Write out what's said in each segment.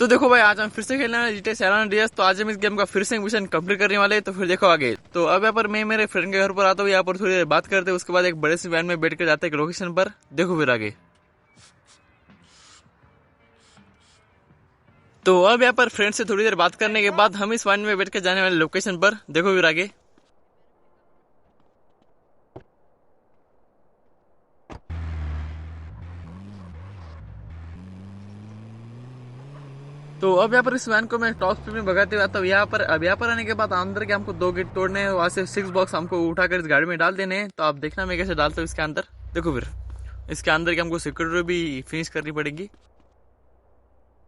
तो देखो भाई, आज हम फिर से खेलने वाले GTA सैन एंड्रियास। तो आज हम इस गेम का फिर से मिशन कंप्लीट करने वाले हैं। तो फिर देखो आगे। तो अब यहाँ पर मैं मेरे फ्रेंड के घर पर आता हूँ, यहाँ पर थोड़ी देर बात करते हैं, उसके बाद एक बड़े से वैन में बैठ कर जाते हैं लोकेशन पर। देखो फिर आगे। तो अब यहाँ पर फ्रेंड से थोड़ी देर बात करने के बाद हम इस वैन में बैठ कर जाने वाले लोकेशन पर। देखो फिर आगे। तो अब यहाँ पर इस वैन को मैं टॉप स्पीड में भगाते हुए आता हूँ यहाँ पर। अब यहाँ पर आने के बाद अंदर के हमको 2 गेट तोड़ने हैं, वहां से 6 बॉक्स हमको उठाकर इस गाड़ी में डाल देने हैं। तो आप देखना मैं कैसे डालता हूँ इसके अंदर। देखो फिर इसके अंदर की हमको सिक्योरिटी भी फिनिश करनी पड़ेगी।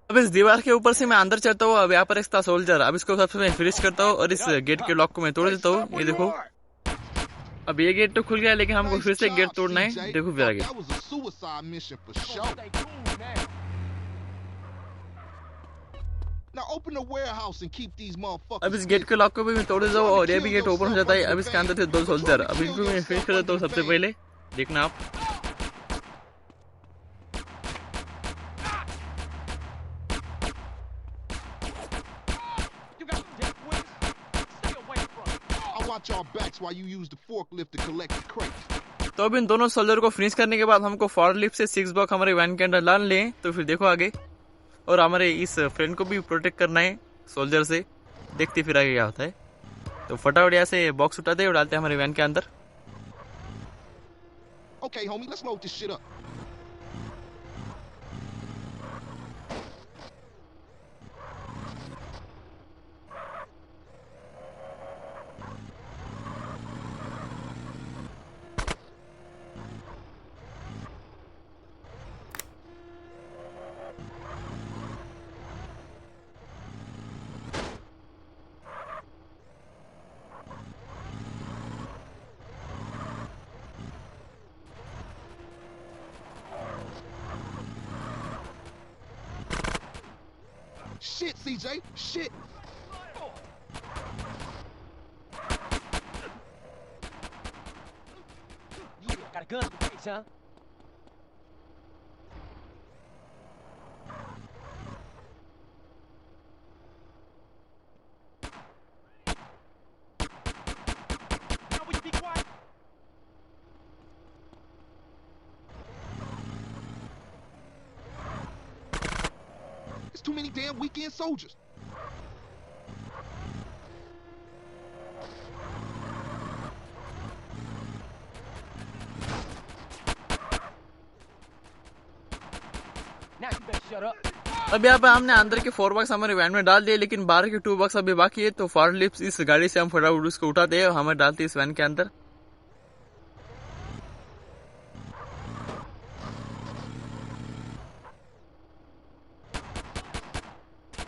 अब इस दीवार के ऊपर से मैं अंदर चलता हूँ। अब यहाँ पर एक था सोल्जर, अब इसको सबसे मैं फिनिश करता हूँ और इस गेट के लॉक को मैं तोड़ देता हूँ। ये देखो, अब ये गेट तो खुल गया, लेकिन हमको फिर से गेट तोड़ना है। देखो फिर आगे। अब इस गेट के लॉक को भी मैं तोड़ देता हूँ और ये भी गेट ओपन हो जाता है। अब इसके अंदर थे 2 सोल्जर, अब इनको मैं फिनिश कर देता हूँ सबसे पहले। देखना आप। तो अब इन दोनों सोल्जर को फिनिश करने के बाद हमको फॉरलिफ्ट से 6 बॉक्स हमारे वैन के अंदर डाल लें। तो फिर देखो आगे। और हमारे इस फ्रेंड को भी प्रोटेक्ट करना है सोल्जर से। देखते फिर आगे क्या होता है। तो फटाफट यहाँ से बॉक्स उठाते और डालते हैं हमारे वैन के अंदर। Okay, homie, let's load this shit up. Shit, CJ, shit. You got a gun in the face, huh? Now will you be quiet? There's too many damn weekend soldiers. Now you better shut up. अब यहाँ पे हमने अंदर के 4 box हमारे van में डाल दिए, लेकिन बाहर के 2 बॉक्स अभी बाकी है। तो फॉरलिफ्ट इस गाड़ी से हम फटाफट उसको उठाते हैं और हमें डालते हैं इस वैन के अंदर।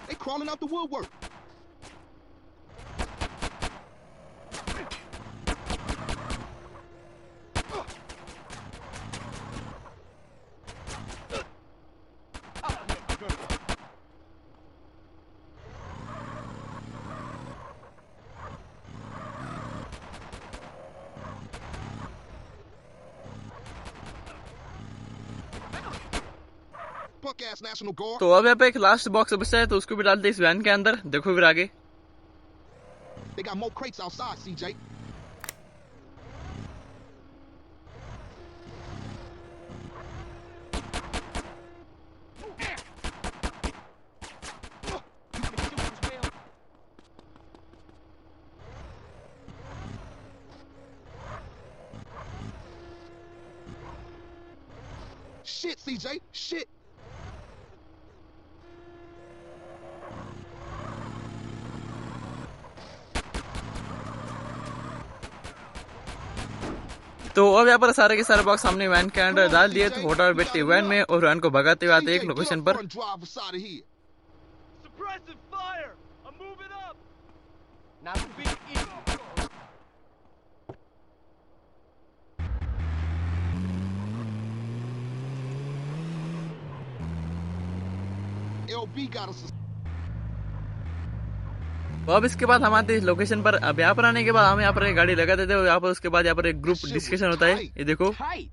They crawling out the woodwork. Punk ass National Guard. तो अब यहाँ पे एक लास्ट बॉक्स बचा है, तो उसको भी डालते इस वैन के अंदर। देखो फिर आगे। They got more crates outside, CJ. Shit, CJ, shit. तो अब यहाँ पर सारे के सारे बॉक्स हमने वैन के अंदर डाल दिए। तो होटल बैठते वैन में और वैन को भगाते हुए आते एक लोकेशन पर। Suppressive fire! I'm moving up! Now you be easy. LB got us. तो अब इसके बाद हम आते हैं इस लोकेशन पर। अब यहाँ पर आने के बाद हम यहाँ पर एक गाड़ी लगा देते हैं। यहाँ पर उसके बाद यहाँ पर एक ग्रुप डिस्कशन होता है। ये देखो। Tight.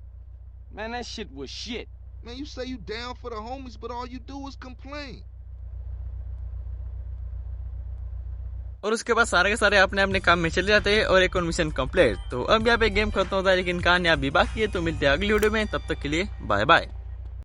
Man, that shit was shit. Man, you say you down for the homies, but all you do is complain. और उसके बाद सारे के सारे अपने अपने काम में चले जाते हैं और एक और मिशन कंप्लीट। तो अब यहाँ पे गेम खत्म होता है, लेकिन कहानी अभी बाकी है। तो मिलते हैं अगली वीडियो में, तब तक के लिए बाय बाय।